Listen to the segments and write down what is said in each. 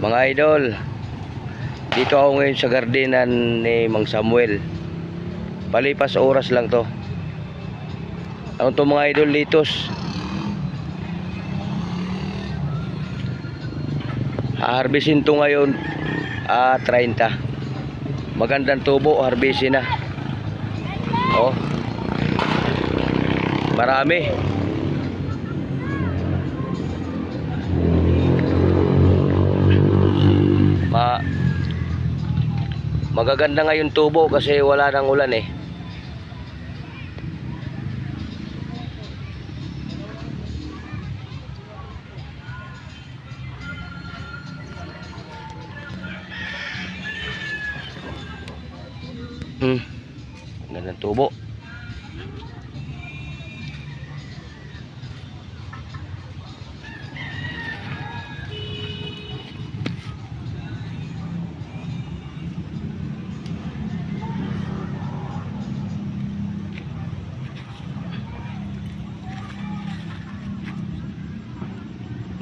Mga idol, dito ako ngayon sa gardenan ni Mang Samuel. Palipas oras lang to. Ano to mga idol, litos. Harvestin to ngayon 30. Magandang tubo, harvestin na. Oh. Marami. Magaganda ngayon tubo kasi wala nang ulan eh. Gandang tubo.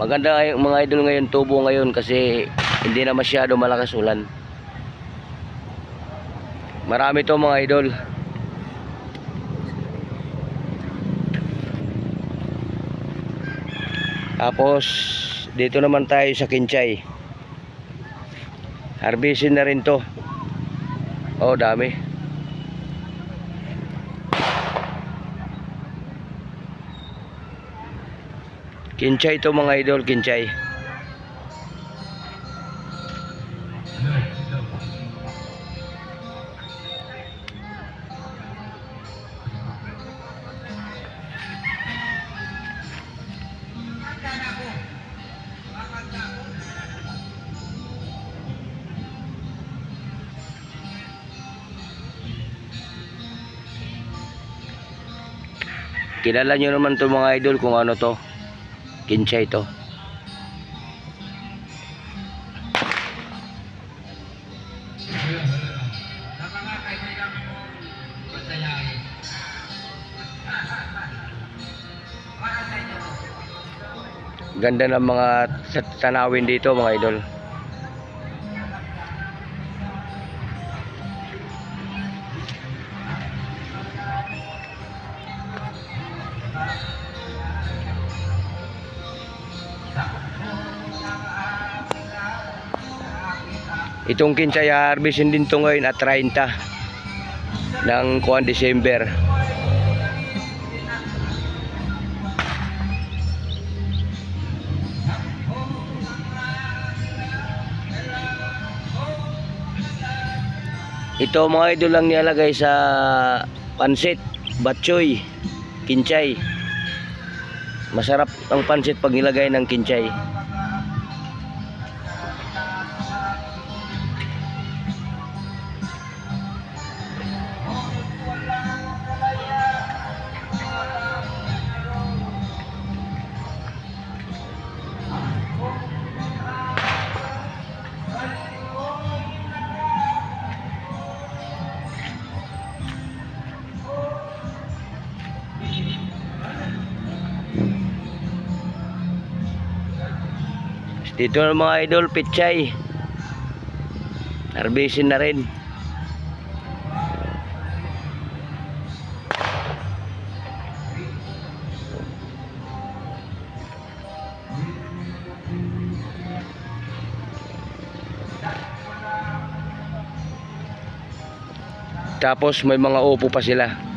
Maganda mga idol ngayon tubo ngayon kasi hindi na masyado malakas ulan. Marami to mga idol. Tapos dito naman tayo sa kinchay. Harvestin na rin to. Oh, dami. Kinchay to mga idol, kinchay. Kilala nyo naman to mga idol kung ano to. Kinchay to. Ganda ng mga tanawin dito mga idol. Itong kinchay harvestin din to ngayon at 30 ng December. Ito mga idol lang nilalagay sa pansit, batchoy, kinchay. Masarap ang pansit pag nilagay ng kinchay. Dito na mga idol, pichay. Harvestin na rin. Tapos may mga upo pa sila.